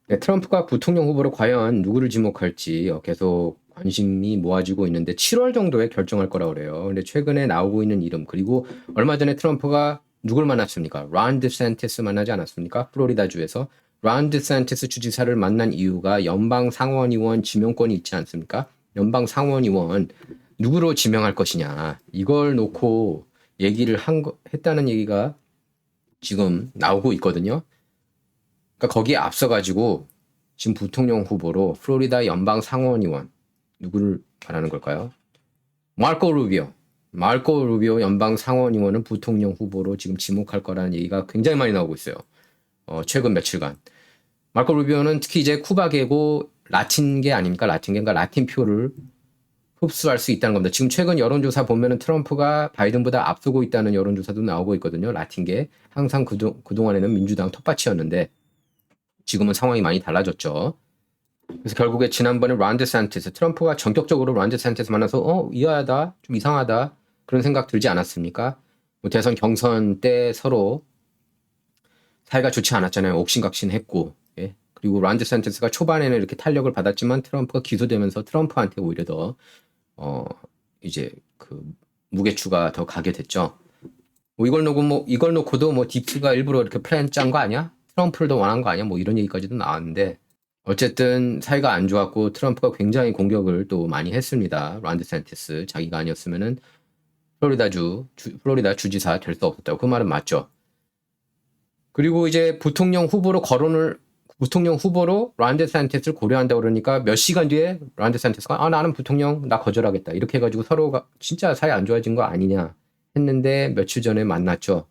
네, 트럼프가 부통령 후보로 과연 누구를 지목할지 계속 관심이 모아지고 있는데 7월 정도에 결정할 거라고 그래요. 근데 최근에 나오고 있는 이름 그리고 얼마 전에 트럼프가 누굴 만났습니까? 론 디샌티스 만나지 않았습니까? 플로리다주에서 론 디샌티스 주지사를 만난 이유가 연방 상원의원 지명권이 있지 않습니까? 연방 상원의원 누구로 지명할 것이냐 이걸 놓고 얘기를 했다는 얘기가 지금 나오고 있거든요. 그러니까 거기에 앞서가지고 지금 부통령 후보로 플로리다 연방 상원의원 누구를 말하는 걸까요? 마르코 루비오. 마르코 루비오 연방 상원의원은 부통령 후보로 지금 지목할 거라는 얘기가 굉장히 많이 나오고 있어요. 최근 며칠간. 마르코 루비오는 특히 이제 쿠바계고 라틴계 아닙니까? 라틴계가 라틴 표를 흡수할 수 있다는 겁니다. 지금 최근 여론조사 보면은 트럼프가 바이든보다 앞서고 있다는 여론조사도 나오고 있거든요. 라틴계. 항상 그동안에는 민주당 텃밭이었는데 지금은 상황이 많이 달라졌죠. 그래서 결국에 지난번에 론 디샌티스, 트럼프가 전격적으로 론 디샌티스 만나서 이해하다, 좀 이상하다 그런 생각 들지 않았습니까? 뭐 대선 경선 때 서로 사이가 좋지 않았잖아요. 옥신각신했고, 예. 그리고 론 디샌티스가 초반에는 이렇게 탄력을 받았지만 트럼프가 기소되면서 트럼프한테 오히려 더 이제 그 무게추가 더 가게 됐죠. 이걸 놓고도 뭐 딥스가 일부러 이렇게 플랜 짠 거 아니야? 트럼프를 더 원한 거 아니야? 뭐 이런 얘기까지도 나왔는데 어쨌든 사이가 안 좋았고 트럼프가 굉장히 공격을 또 많이 했습니다. 론 디샌티스 자기가 아니었으면은 플로리다 주지사 될 수 없었다고 그 말은 맞죠. 그리고 이제 부통령 후보로 론 디샌티스를 고려한다고 그러니까 몇 시간 뒤에 론 디샌티스가 나는 부통령 나 거절하겠다 이렇게 해가지고 서로가 진짜 사이 안 좋아진 거 아니냐 했는데 며칠 전에 만났죠.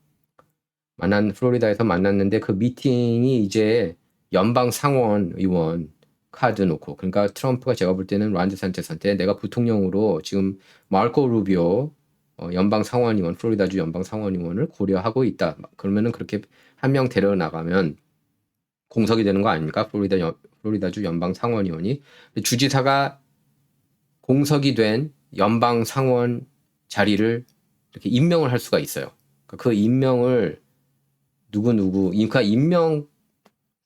플로리다에서 만났는데 그 미팅이 이제 연방 상원 의원 카드 놓고 그러니까 트럼프가 제가 볼 때는 론 디샌티스한테 내가 부통령으로 지금 마르코 루비오 연방 상원의원 플로리다주 연방 상원의원을 고려하고 있다. 그러면은 그렇게 한 명 데려 나가면 공석이 되는 거 아닙니까? 플로리다주 연방 상원의원이 주지사가 공석이 된 연방 상원 자리를 이렇게 임명을 할 수가 있어요. 그 임명을 그러니까 임명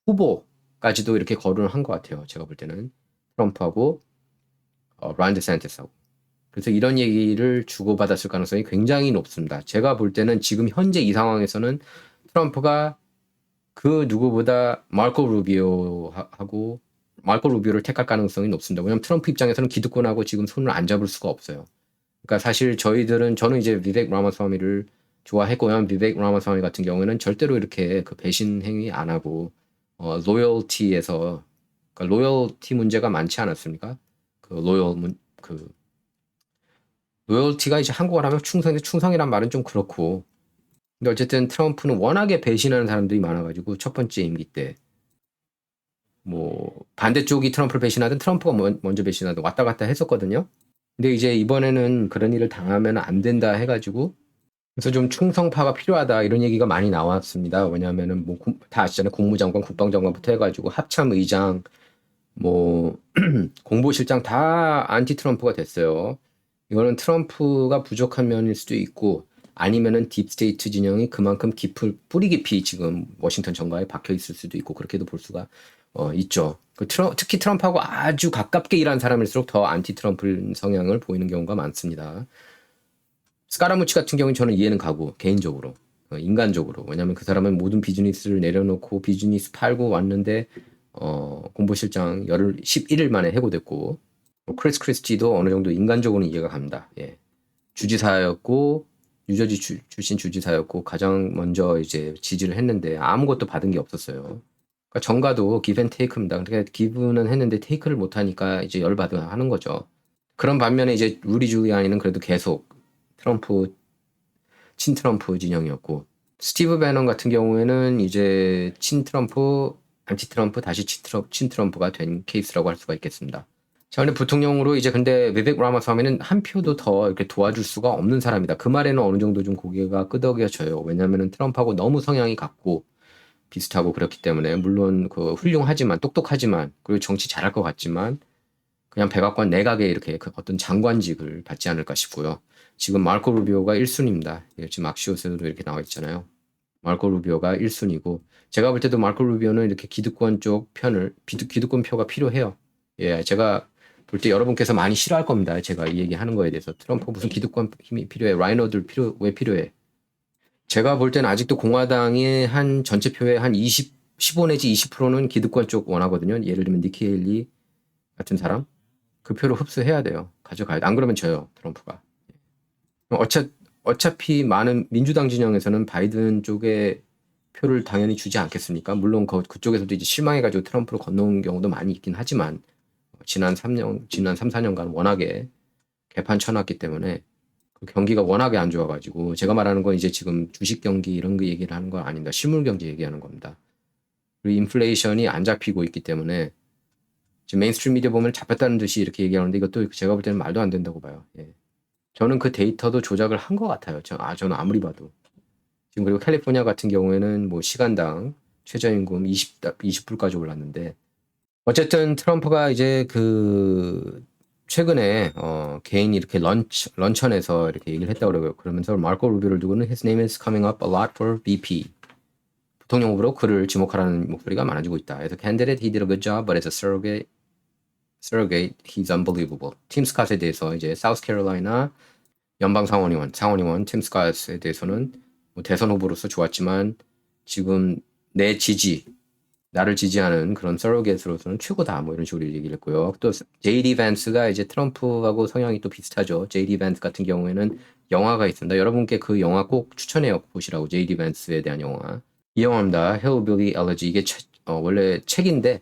후보까지도 이렇게 거론을 한 것 같아요. 제가 볼 때는 트럼프하고 론 디샌티스하고. 그래서 이런 얘기를 주고받았을 가능성이 굉장히 높습니다. 제가 볼 때는 지금 현재 이 상황에서는 트럼프가 그 누구보다 마르코 루비오를 택할 가능성이 높습니다. 왜냐하면 트럼프 입장에서는 기득권하고 지금 손을 안 잡을 수가 없어요. 그러니까 사실 저는 이제 비벡 라마스와미를 좋아했고요. 비벡 라마스와미 같은 경우에는 절대로 이렇게 그 배신 행위 안 하고 로열티에서 그러니까 로열티 문제가 많지 않았습니까? 로열티가 이제 한국어로 하면 충성이란 말은 좀 그렇고 근데 어쨌든 트럼프는 워낙에 배신하는 사람들이 많아가지고 첫 번째 임기 때 뭐 반대쪽이 트럼프를 배신하든 트럼프가 먼저 배신하든 왔다 갔다 했었거든요. 근데 이제 이번에는 그런 일을 당하면 안 된다 해가지고 그래서 좀 충성파가 필요하다 이런 얘기가 많이 나왔습니다. 왜냐하면은 뭐 다 아시잖아요. 국무장관, 국방장관부터 해가지고 합참의장, 뭐 공보실장 다 안티 트럼프가 됐어요. 이거는 트럼프가 부족한 면일 수도 있고 아니면은 딥스테이트 진영이 그만큼 뿌리 깊이 지금 워싱턴 정가에 박혀 있을 수도 있고 그렇게도 볼 수가 있죠. 특히 트럼프하고 아주 가깝게 일한 사람일수록 더 안티 트럼프 성향을 보이는 경우가 많습니다. 스카라무치 같은 경우는 저는 이해는 가고 개인적으로 인간적으로 왜냐하면 그 사람은 모든 비즈니스를 내려놓고 비즈니스 팔고 왔는데 공보실장 11일 만에 해고됐고 크리스 크리스티도 어느 정도 인간적으로는 이해가 갑니다. 예. 주지사였고 뉴저지 출신 주지사였고 가장 먼저 이제 지지를 했는데 아무것도 받은 게 없었어요. 그러니까 정가도 기브 앤 테이크입니다. 그러니까 기브는 했는데 테이크를 못 하니까 이제 열받아 하는 거죠. 그런 반면에 이제 루디 줄리아니는 그래도 계속 친트럼프 진영이었고 스티브 배넌 같은 경우에는 이제 친트럼프, 안티트럼프 다시 친트럼프가 된 케이스라고 할 수가 있겠습니다. 자, 근데 부통령으로 이제 근데 비벡 라마스와미는 한 표도 더 이렇게 도와줄 수가 없는 사람이다. 그 말에는 어느 정도 좀 고개가 끄덕여져요. 왜냐하면 트럼프하고 너무 성향이 같고 비슷하고 그렇기 때문에 물론 그 훌륭하지만 똑똑하지만 그리고 정치 잘할 것 같지만 그냥 백악관 내각에 이렇게 그 어떤 장관직을 받지 않을까 싶고요. 지금 마르코 루비오가 1순위입니다. 지금 악시오스도 이렇게 나와 있잖아요. 마르코 루비오가 1순위고 제가 볼 때도 마르코 루비오는 이렇게 기득권 쪽 편을 기득권 표가 필요해요. 예, 제가 볼 때 여러분께서 많이 싫어할 겁니다. 제가 이 얘기하는 거에 대해서 트럼프 무슨 기득권 힘이 필요해? 라이너들 왜 필요해? 제가 볼 때는 아직도 공화당의 한 전체 표의 한 15 내지 20%는 기득권 쪽 원하거든요. 예를 들면 니키 헤일리 같은 사람 그 표를 흡수해야 돼요. 가져가야 돼. 안 그러면 져요. 트럼프가. 어차피 많은 민주당 진영에서는 바이든 쪽에 표를 당연히 주지 않겠습니까? 물론 그쪽에서도 이제 실망해가지고 트럼프로 건너온 경우도 많이 있긴 하지만 지난 3, 4년간 워낙에 개판 쳐놨기 때문에 그 경기가 워낙에 안 좋아가지고 제가 말하는 건 이제 지금 주식 경기 이런 거 얘기를 하는 건 아닙니다. 실물 경제 얘기하는 겁니다. 그리고 인플레이션이 안 잡히고 있기 때문에 지금 메인스트림 미디어 보면 잡혔다는 듯이 이렇게 얘기하는데 이것도 제가 볼 때는 말도 안 된다고 봐요. 예. 저는 그 데이터도 조작을 한 것 같아요. 저는 아무리 봐도. 지금 그리고 캘리포니아 같은 경우에는 뭐 시간당 최저임금 20불까지 올랐는데 어쨌든 트럼프가 이제 그 최근에 개인이 이렇게 런천에서 이렇게 얘기를 했다고 그러고요. 그러면서 마르코 루비오를 두고는 his name is coming up a lot for VP. 부통령 후보로 그를 지목하라는 목소리가 많아지고 있다. As a candidate, he did a good job, but as a surrogate, he's unbelievable. 팀 스캇에 대해서 이제 사우스캐롤라이나 연방 상원의원 팀 스캇에 대해서는 뭐 대선 후보로서 좋았지만 지금 나를 지지하는 그런 서로겟으로서는 최고다 뭐 이런 식으로 얘기를 했고요. 또 JD 밴스가 이제 트럼프하고 성향이 또 비슷하죠. JD 밴스 같은 경우에는 영화가 있습니다. 여러분께 그 영화 꼭 추천해요. 보시라고 JD 밴스에 대한 영화. 이 영화입니다. Hillbilly Elegy. 이게 원래 책인데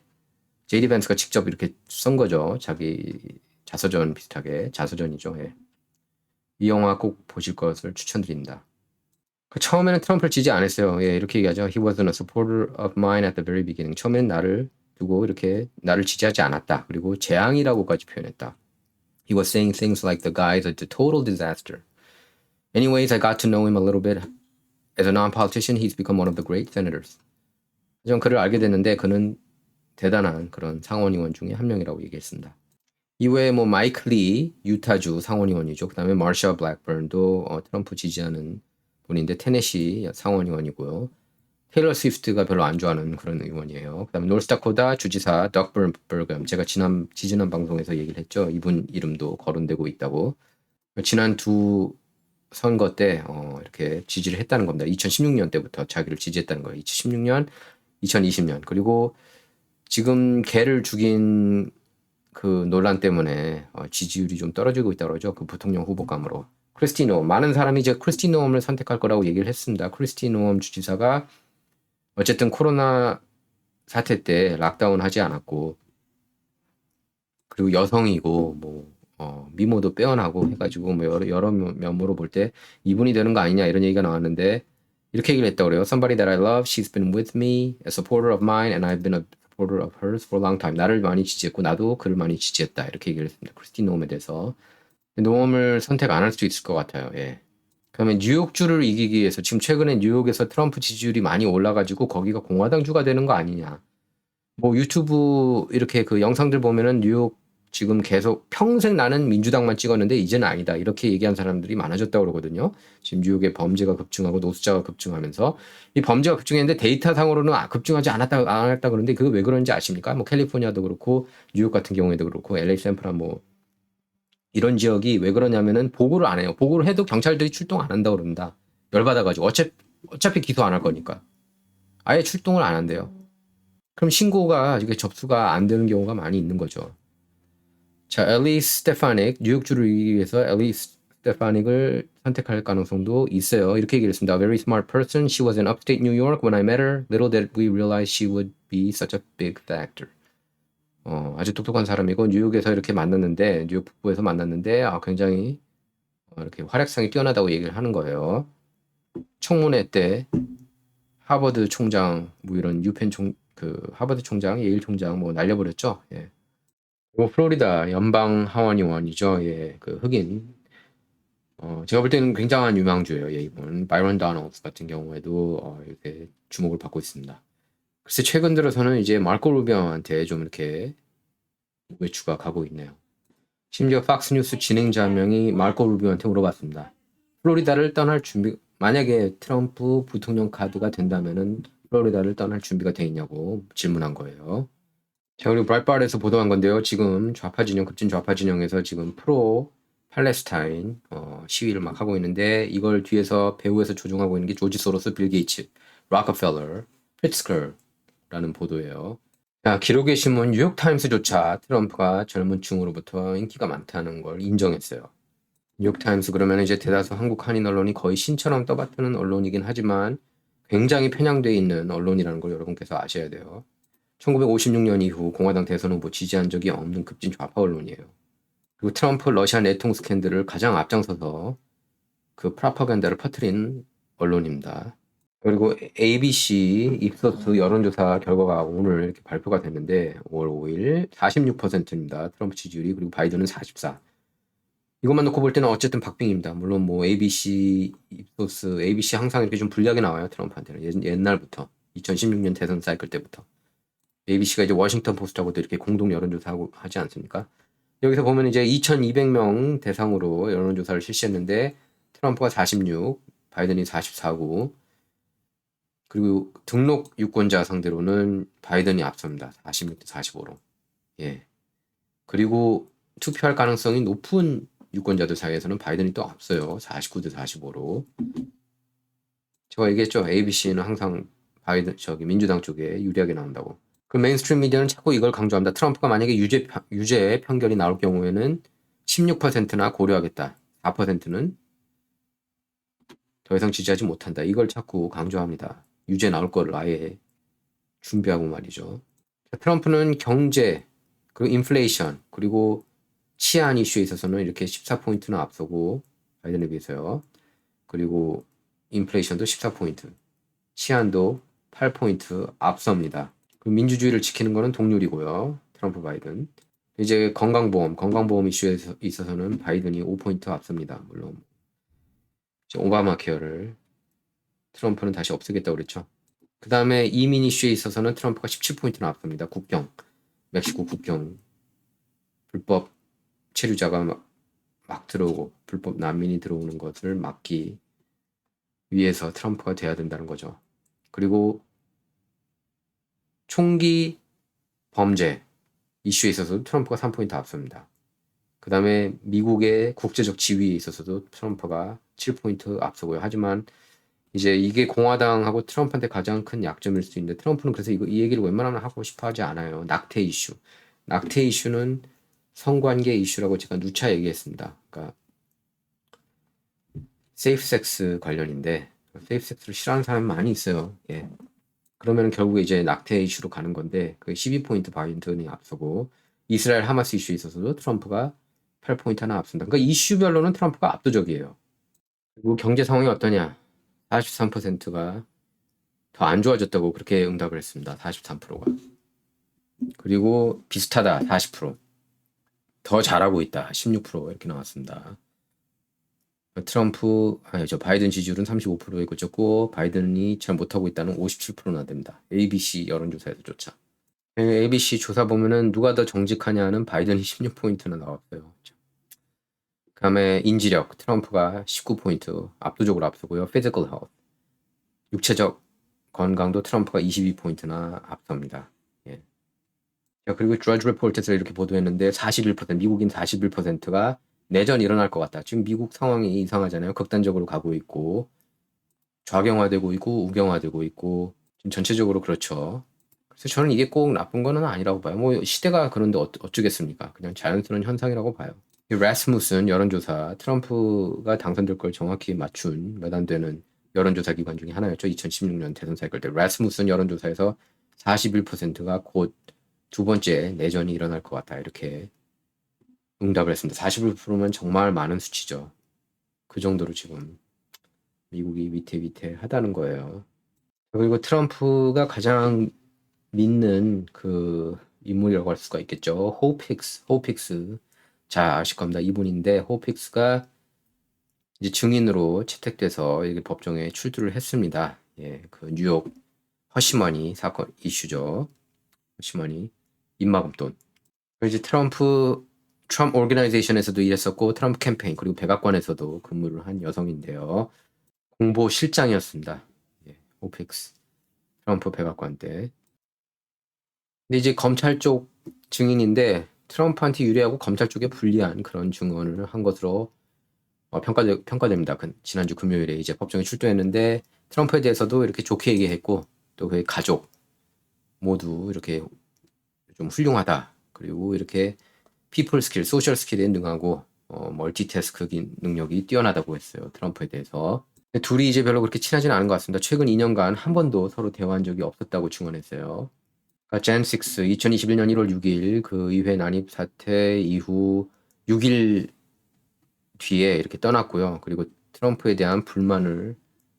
JD 밴스가 직접 이렇게 쓴 거죠. 자기 자서전 비슷하게 자서전이죠. 예. 이 영화 꼭 보실 것을 추천드립니다. 처음에는 트럼프를 지지 안 했어요. 예, 이렇게 얘기하죠. He wasn't a supporter of mine at the very beginning. 처음엔 나를 두고 이렇게 나를 지지하지 않았다. 그리고 재앙이라고까지 표현했다. He was saying things like the guy is a total disaster. Anyways, I got to know him a little bit. As a non-politician, he's become one of the great senators. 전 그를 알게 됐는데 그는 대단한 그런 상원의원 중에 한 명이라고 얘기했습니다. 이외에 뭐 마이크 리 유타주 상원의원이죠. 그다음에 마샤 블랙번도 트럼프 지지하는 분인데 테네시 상원의원이고요. 테일러 스위프트가 별로 안 좋아하는 그런 의원이에요. 그다음에 노스다코다 주지사 덕 버금 제가 지지난 방송에서 얘기를 했죠. 이분 이름도 거론되고 있다고. 지난 두 선거 때 이렇게 지지를 했다는 겁니다. 2016년 때부터 자기를 지지했다는 거예요. 2016년, 2020년 그리고 지금 개를 죽인 그 논란 때문에 지지율이 좀 떨어지고 있다고 그러죠. 그 부통령 후보감으로. 크리스티 노엄. 많은 사람이 이제 크리스티 노엄을 선택할 거라고 얘기를 했습니다. 크리스티 노엄 주지사가 어쨌든 코로나 사태 때 락다운 하지 않았고 그리고 여성이고 뭐 미모도 빼어나고 해가지고 뭐 여러 면모로 볼 때 이분이 되는 거 아니냐 이런 얘기가 나왔는데 이렇게 얘기를 했다고 그래요. Somebody that I love, she's been with me, a supporter of mine, and I've been a supporter of hers for a long time. 나를 많이 지지했고 나도 그를 많이 지지했다 이렇게 얘기를 했습니다. 크리스티 노엄에 대해서. 노엄을 선택 안 할 수 있을 것 같아요. 예. 그다음에 뉴욕주를 이기기 위해서 지금 최근에 뉴욕에서 트럼프 지지율이 많이 올라가지고 거기가 공화당주가 되는 거 아니냐. 뭐 유튜브 이렇게 그 영상들 보면은 뉴욕 지금 계속 평생 나는 민주당만 찍었는데 이제는 아니다. 이렇게 얘기한 사람들이 많아졌다고 그러거든요. 지금 뉴욕의 범죄가 급증하고 노숙자가 급증하면서 이 범죄가 급증했는데 데이터상으로는 급증하지 않았다 그러는데 그거 왜 그런지 아십니까? 뭐 캘리포니아도 그렇고 뉴욕 같은 경우에도 그렇고 LA 샌프란 뭐 이런 지역이 왜 그러냐면은 보고를 안 해요. 보고를 해도 경찰들이 출동 안 한다고 그럽니다. 열받아가지고 어차피 기소 안 할 거니까 아예 출동을 안 한대요. 그럼 신고가 이게 접수가 안 되는 경우가 많이 있는 거죠. 자, 엘리스 스테파닉 뉴욕주를 이기기 위해서 엘리스 스테파닉을 선택할 가능성도 있어요. 이렇게 얘기를 했습니다. Very smart person. She was in upstate New York when I met her. Little did we realize she would be such a big factor. 아주 똑똑한 사람이고 뉴욕에서 이렇게 만났는데 뉴욕 북부에서 만났는데 굉장히 이렇게 활약상이 뛰어나다고 얘기를 하는 거예요. 청문회 때 하버드 총장 뭐 이런 하버드 총장, 예일 총장 뭐 날려버렸죠. 예. 그리고 플로리다 연방 하원의원이죠. 예, 그 흑인. 제가 볼 때는 굉장한 유망주예요. 예, 이분 바이런 다널드 같은 경우에도 이렇게 주목을 받고 있습니다. 글쎄 최근 들어서는 이제 마르코 루비오한테 좀 이렇게 외추가 가고 있네요. 심지어 팍스뉴스 진행자 한 명이 마르코 루비오한테 물어봤습니다. 플로리다를 떠날 준비 만약에 트럼프 부통령 카드가 된다면은 플로리다를 떠날 준비가 돼 있냐고 질문한 거예요. 자, 그리고 브라이트바르에서 보도한 건데요. 지금 좌파 진영, 급진 좌파 진영에서 지금 프로 팔레스타인 시위를 막 하고 있는데 이걸 뒤에서 배후에서 조종하고 있는 게 조지 소로스, 빌 게이츠, 록펠러, 프리츠커라는 보도예요. 자, 기록의 신문 뉴욕타임스조차 트럼프가 젊은 층으로부터 인기가 많다는 걸 인정했어요. 뉴욕타임스 그러면 이제 대다수 한국 한인 언론이 거의 신처럼 떠받드는 언론이긴 하지만 굉장히 편향돼 있는 언론이라는 걸 여러분께서 아셔야 돼요. 1956년 이후 공화당 대선 후보 지지한 적이 없는 급진 좌파 언론이에요. 그리고 트럼프 러시아 내통 스캔들을 가장 앞장서서 그 프로파간다를 퍼뜨린 언론입니다. 그리고 ABC 입소스 여론조사 결과가 오늘 이렇게 발표가 됐는데 5월 5일 46%입니다. 트럼프 지지율이. 그리고 바이든은 44. 이것만 놓고 볼 때는 어쨌든 박빙입니다. 물론 뭐 ABC 입소스, ABC 항상 이렇게 좀 불리하게 나와요. 트럼프한테는 옛날부터 2016년 대선 사이클 때부터. ABC가 이제 워싱턴 포스트하고도 이렇게 공동 여론조사하고 하지 않습니까? 여기서 보면 이제 2,200명 대상으로 여론조사를 실시했는데 트럼프가 46, 바이든이 44고 그리고 등록 유권자 상대로는 바이든이 앞섭니다. 46대 45로. 예. 그리고 투표할 가능성이 높은 유권자들 사이에서는 바이든이 또 앞서요. 49대 45로. 제가 얘기했죠. ABC는 항상 바이든 민주당 쪽에 유리하게 나온다고. 그 메인스트림 미디어는 자꾸 이걸 강조합니다. 트럼프가 만약에 유죄 판결이 나올 경우에는 16%나 고려하겠다. 4%는 더 이상 지지하지 못한다. 이걸 자꾸 강조합니다. 유죄 나올 거를 아예 준비하고 말이죠. 트럼프는 경제, 그리고 인플레이션, 그리고 치안 이슈에 있어서는 이렇게 14포인트나 앞서고 바이든에 비해서요. 그리고 인플레이션도 14포인트, 치안도 8포인트 앞섭니다. 민주주의를 지키는 것은 동률이고요. 트럼프 바이든. 이제 건강보험 이슈에 있어서는 바이든이 5포인트 앞섭니다. 물론 오바마 케어를 트럼프는 다시 없애겠다고 그랬죠. 그 다음에 이민 이슈에 있어서는 트럼프가 17포인트나 앞섭니다. 멕시코 국경 불법 체류자가 막 들어오고 불법 난민이 들어오는 것을 막기 위해서 트럼프가 돼야 된다는 거죠. 그리고 총기 범죄 이슈에 있어서도 트럼프가 3포인트 앞섭니다. 그 다음에 미국의 국제적 지위에 있어서도 트럼프가 7포인트 앞서고요. 하지만 이제 이게 공화당하고 트럼프한테 가장 큰 약점일 수 있는데 트럼프는 그래서 이 얘기를 웬만하면 하고 싶어 하지 않아요. 낙태 이슈. 낙태 이슈는 성관계 이슈라고 제가 누차 얘기했습니다. 그러니까 세이프 섹스 관련인데 세이프 섹스를 싫어하는 사람이 많이 있어요. 예. 그러면 결국에 이제 낙태 이슈로 가는 건데 그 12포인트 바이든이 앞서고 이스라엘 하마스 이슈에 있어서도 트럼프가 8포인트 하나 앞선다. 그러니까 이슈별로는 트럼프가 압도적이에요. 그리고 경제 상황이 어떠냐? 43%가 더 안 좋아졌다고 그렇게 응답을 했습니다. 43%가. 그리고 비슷하다 40%. 더 잘하고 있다 16% 이렇게 나왔습니다. 바이든 지지율은 35%에 그쳤고 바이든이 잘 못하고 있다는 57%나 됩니다. ABC 여론조사에서조차. ABC 조사 보면은 누가 더 정직하냐는 바이든이 16포인트나 나왔어요. 그 다음에 인지력 트럼프가 19포인트 압도적으로 앞서고요. Physical health 육체적 건강도 트럼프가 22포인트나 앞섭니다. 예. 자, 그리고 드러지 리포트에서 이렇게 보도했는데 41% 미국인 41%가 내전이 일어날 것 같다. 지금 미국 상황이 이상하잖아요. 극단적으로 가고 있고 좌경화되고 있고 우경화되고 있고 지금 전체적으로 그렇죠. 그래서 저는 이게 꼭 나쁜 거는 아니라고 봐요. 뭐 시대가 그런데 어쩌겠습니까? 그냥 자연스러운 현상이라고 봐요. 라스무슨 여론조사 트럼프가 당선될 걸 정확히 맞춘 몇 안 되는 여론조사 기관 중에 하나였죠. 2016년 대선 사이클 때 라스무슨 여론조사에서 41%가 곧 두 번째 내전이 일어날 것 같다. 이렇게 응답을 했습니다. 41%면 정말 많은 수치죠. 그 정도로 지금 미국이 위태위태하다는 거예요. 그리고 트럼프가 가장 믿는 그 인물이라고 할 수가 있겠죠. 호픽스. 잘 아실 겁니다. 이분인데 호픽스가 이제 증인으로 채택돼서 이게 법정에 출두를 했습니다. 예, 그 뉴욕 허시머니 사건 이슈죠. 허시머니 입막음돈. 이제 트럼프 오르가나이제이션에서도 일했었고 트럼프 캠페인 그리고 백악관에서도 근무를 한 여성인데요. 공보실장이었습니다. 예, 오픽스 트럼프 백악관 때. 근데 이제 검찰 쪽 증인인데 트럼프한테 유리하고 검찰 쪽에 불리한 그런 증언을 한 것으로 평가됩니다. 지난주 금요일에 이제 법정에 출두했는데 트럼프에 대해서도 이렇게 좋게 얘기했고 또 그의 가족 모두 이렇게 좀 훌륭하다. 그리고 이렇게 피플 스킬, 소셜 스킬에 능하고 멀티태스크 능력이 뛰어나다고 했어요. 트럼프에 대해서. 둘이 이제 별로 그렇게 친하지는 않은 것 같습니다. 최근 2년간 한 번도 서로 대화한 적이 없었다고 증언했어요. 그러니까 젠6 2021년 1월 6일 그 의회 난입 사태 이후 6일 뒤에 이렇게 떠났고요. 그리고 트럼프에 대한 불만을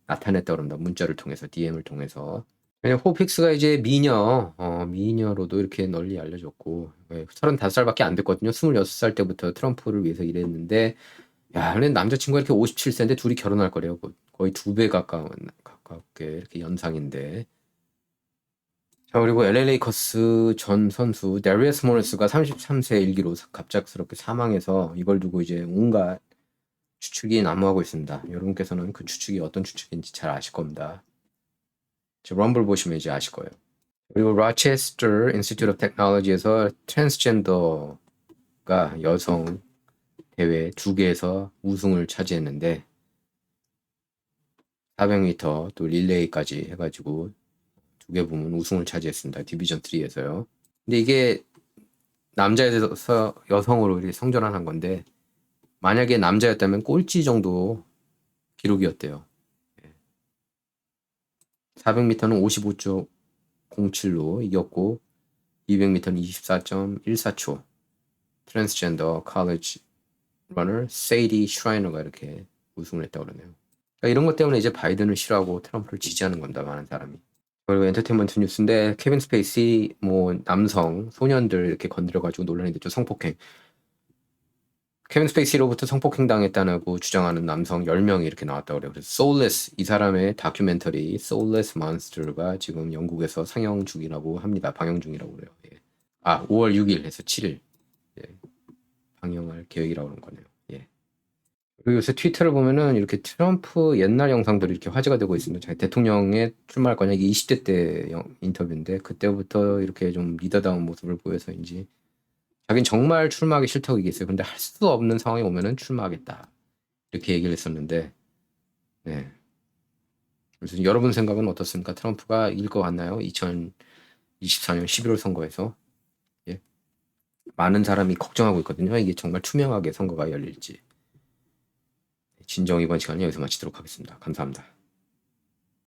나타냈다고 합니다. 문자를 통해서, DM을 통해서. 왜냐면 호픽스가 이제 미녀로도 이렇게 널리 알려졌고, 35살밖에 안 됐거든요. 26살 때부터 트럼프를 위해서 일했는데, 야, 근데 남자친구가 이렇게 57세인데 둘이 결혼할 거래요. 거의 2배 가깝게 이렇게 연상인데. 자, 그리고 LA 레이커스 전 선수 데리어스 모리스가 33세 일기로 갑작스럽게 사망해서 이걸 두고 이제 온갖 추측이 난무하고 있습니다. 여러분께서는 그 추측이 어떤 추측인지 잘 아실 겁니다. 럼블 보시면 이제 아실 거예요. 그리고 로체스터 인스티튜트 오브 테크놀로지에서 트랜스젠더가 여성 대회 2개에서 우승을 차지했는데 400m 또 릴레이까지 해가지고 2개 부문 우승을 차지했습니다. 디비전 3에서요. 근데 이게 남자에서 여성으로 이렇게 성전환한 건데 만약에 남자였다면 꼴찌 정도 기록이었대요. 400m는 55.07로 이겼고 200m는 24.14초 트랜스젠더 칼리지 러너 세이디 슈라이너가 이렇게 우승을 했다고 그러네요. 그러니까 이런 것 때문에 이제 바이든을 싫어하고 트럼프를 지지하는 겁니다. 많은 사람이. 그리고 엔터테인먼트 뉴스인데 케빈 스페이시 뭐 남성 소년들 이렇게 건드려가지고 논란이 됐죠. 성폭행. 케빈 스페이시로부터 성폭행 당했다고 주장하는 남성 10명이 이렇게 나왔다고 그래요. 그래서 Soulless 이 사람의 다큐멘터리 Soulless Monster가 지금 영국에서 상영 중이라고 합니다. 방영 중이라고 그래요. 예. 5월 6일 해서 7일 예. 방영할 계획이라고 그런 거네요. 예. 그리고 요새 트위터를 보면은 이렇게 트럼프 옛날 영상들이 이렇게 화제가 되고 있습니다. 자기 대통령에 출마할 거냐 이게 20대 때 인터뷰인데 그때부터 이렇게 좀 리더다운 모습을 보여서인지 자기는 정말 출마하기 싫다고 얘기했어요. 근데 할 수 없는 상황이 오면은 출마하겠다. 이렇게 얘기를 했었는데, 네. 그래서 여러분 생각은 어떻습니까? 트럼프가 이길 것 같나요? 2024년 11월 선거에서. 예. 많은 사람이 걱정하고 있거든요. 이게 정말 투명하게 선거가 열릴지. 진정 이번 시간은 여기서 마치도록 하겠습니다. 감사합니다.